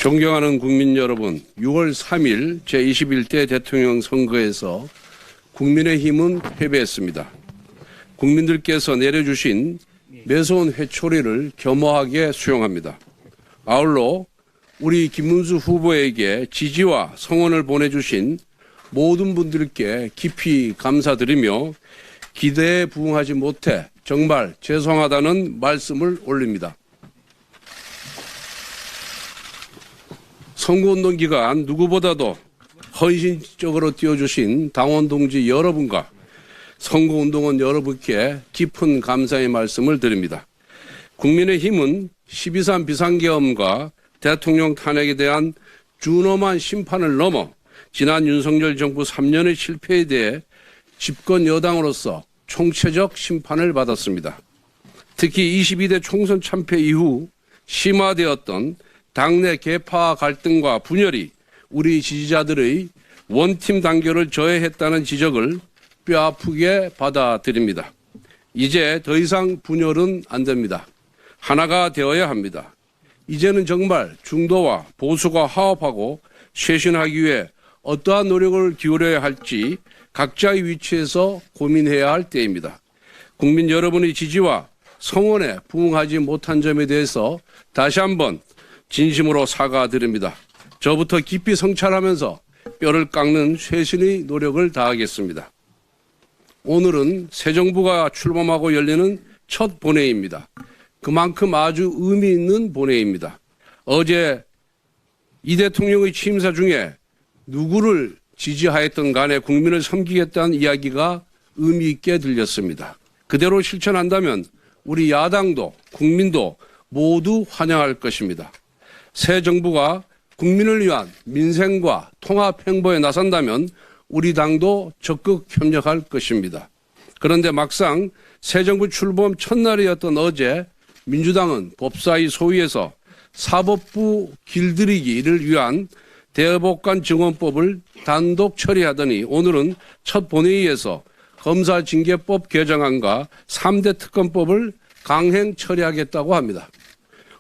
존경하는 국민 여러분, 6월 3일 제21대 대통령 선거에서 국민의힘은 패배했습니다. 국민들께서 내려주신 매서운 회초리를 겸허하게 수용합니다. 아울러 우리 김문수 후보에게 지지와 성원을 보내주신 모든 분들께 깊이 감사드리며 기대에 부응하지 못해 정말 죄송하다는 말씀을 올립니다. 선거운동 기간 누구보다도 헌신적으로 뛰어주신 당원 동지 여러분과 선거운동원 여러분께 깊은 감사의 말씀을 드립니다. 국민의힘은 12.3 비상계엄과 대통령 탄핵에 대한 준엄한 심판을 넘어 지난 윤석열 정부 3년의 실패에 대해 집권 여당으로서 총체적 심판을 받았습니다. 특히 22대 총선 참패 이후 심화되었던 당내 계파 갈등과 분열이 우리 지지자들의 원팀 단결을 저해했다는 지적을 뼈아프게 받아들입니다. 이제 더 이상 분열은 안 됩니다. 하나가 되어야 합니다. 이제는 정말 중도와 보수가 화합하고 쇄신하기 위해 어떠한 노력을 기울여야 할지 각자의 위치에서 고민해야 할 때입니다. 국민 여러분의 지지와 성원에 부응하지 못한 점에 대해서 다시 한번 진심으로 사과드립니다. 저부터 깊이 성찰하면서 뼈를 깎는 쇄신의 노력을 다하겠습니다. 오늘은 새 정부가 출범하고 열리는 첫 본회의입니다. 그만큼 아주 의미 있는 본회의입니다. 어제 이 대통령의 취임사 중에 누구를 지지하였던 간에 국민을 섬기겠다는 이야기가 의미 있게 들렸습니다. 그대로 실천한다면 우리 야당도 국민도 모두 환영할 것입니다. 새 정부가 국민을 위한 민생과 통합 행보에 나선다면 우리 당도 적극 협력할 것입니다. 그런데 막상 새 정부 출범 첫날이었던 어제 민주당은 법사위 소위에서 사법부 길들이기를 위한 대법관 증언법을 단독 처리하더니 오늘은 첫 본회의에서 검사징계법 개정안과 3대 특검법을 강행 처리하겠다고 합니다.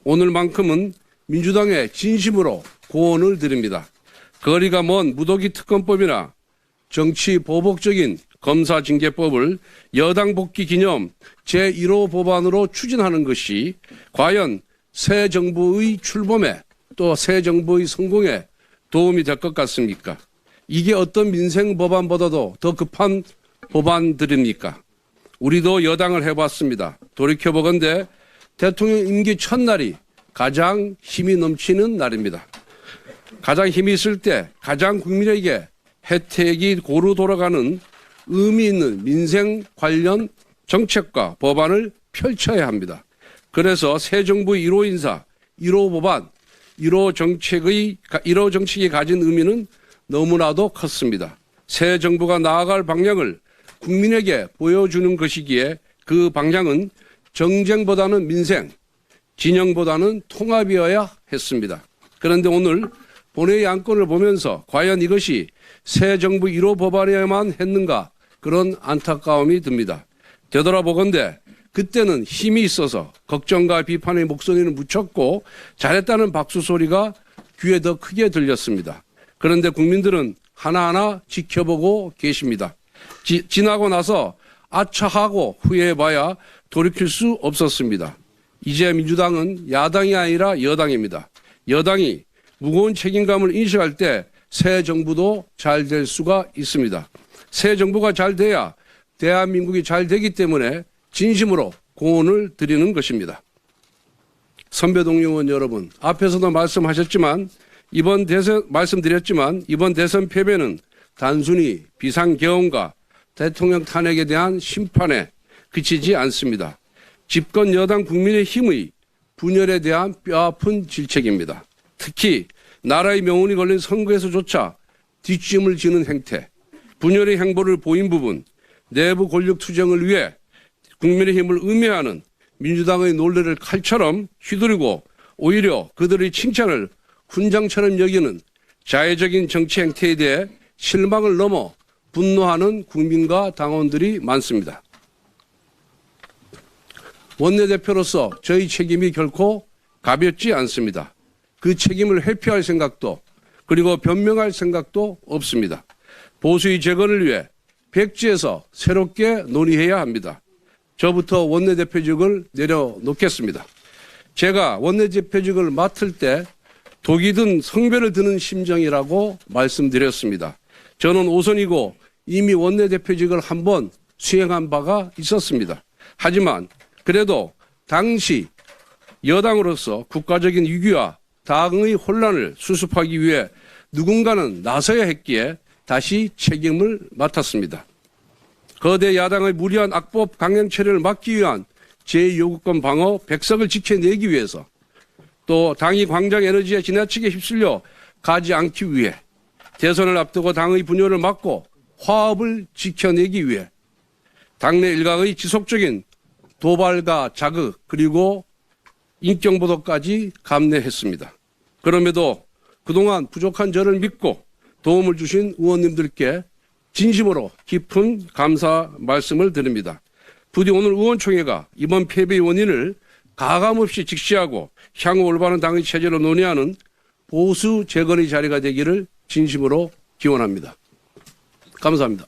오늘만큼은 민주당에 진심으로 고언을 드립니다. 거리가 먼 무더기 특검법이나 정치 보복적인 검사징계법을 여당 복귀 기념 제1호 법안으로 추진하는 것이 과연 새 정부의 출범에 또 새 정부의 성공에 도움이 될 것 같습니까? 이게 어떤 민생 법안보다도 더 급한 법안들입니까? 우리도 여당을 해봤습니다. 돌이켜보건대 대통령 임기 첫날이 가장 힘이 넘치는 날입니다. 가장 힘이 있을 때 가장 국민에게 혜택이 고루 돌아가는 의미 있는 민생 관련 정책과 법안을 펼쳐야 합니다. 그래서 새 정부의 1호 인사, 1호 법안, 1호 정책이 가진 의미는 너무나도 컸습니다. 새 정부가 나아갈 방향을 국민에게 보여주는 것이기에 그 방향은 정쟁보다는 민생, 진영보다는 통합이어야 했습니다. 그런데 오늘 본회의 안건을 보면서 과연 이것이 새 정부 1호 법안에만 했는가 그런 안타까움이 듭니다. 되돌아보건대 그때는 힘이 있어서 걱정과 비판의 목소리는 묻혔고 잘했다는 박수 소리가 귀에 더 크게 들렸습니다. 그런데 국민들은 하나하나 지켜보고 계십니다. 지나고 나서 아차하고 후회해봐야 돌이킬 수 없었습니다. 이제 민주당은 야당이 아니라 여당입니다. 여당이 무거운 책임감을 인식할 때 새 정부도 잘 될 수가 있습니다. 새 정부가 잘 돼야 대한민국이 잘 되기 때문에 진심으로 고언을 드리는 것입니다. 선배 동료 의원 여러분, 앞에서도 말씀드렸지만 이번 대선 패배는 단순히 비상계엄과 대통령 탄핵에 대한 심판에 그치지 않습니다. 집권 여당 국민의힘의 분열에 대한 뼈아픈 질책입니다. 특히 나라의 명운이 걸린 선거에서조차 뒷짐을 지는 행태, 분열의 행보를 보인 부분, 내부 권력 투쟁을 위해 국민의힘을 음해하는 민주당의 논리를 칼처럼 휘두르고 오히려 그들의 칭찬을 훈장처럼 여기는 자해적인 정치 행태에 대해 실망을 넘어 분노하는 국민과 당원들이 많습니다. 원내대표로서 저희 책임이 결코 가볍지 않습니다. 그 책임을 회피할 생각도 그리고 변명할 생각도 없습니다. 보수의 재건을 위해 백지에서 새롭게 논의해야 합니다. 저부터 원내대표직을 내려놓겠습니다. 제가 원내대표직을 맡을 때 독이 든 성별을 드는 심정이라고 말씀드렸습니다. 저는 5선이고 이미 원내대표직을 한번 수행한 바가 있었습니다. 하지만 그래도 당시 여당으로서 국가적인 위기와 당의 혼란을 수습하기 위해 누군가는 나서야 했기에 다시 책임을 맡았습니다. 거대 야당의 무리한 악법 강행 처리를 막기 위한 제2요구권 방어 100석을 지켜내기 위해서 또 당이 광장 에너지에 지나치게 휩쓸려 가지 않기 위해 대선을 앞두고 당의 분열을 막고 화합을 지켜내기 위해 당내 일각의 지속적인 도발과 자극 그리고 인격보도까지 감내했습니다. 그럼에도 그동안 부족한 저를 믿고 도움을 주신 의원님들께 진심으로 깊은 감사 말씀을 드립니다. 부디 오늘 의원총회가 이번 패배의 원인을 가감없이 직시하고 향후 올바른 당의 체제로 논의하는 보수 재건의 자리가 되기를 진심으로 기원합니다. 감사합니다.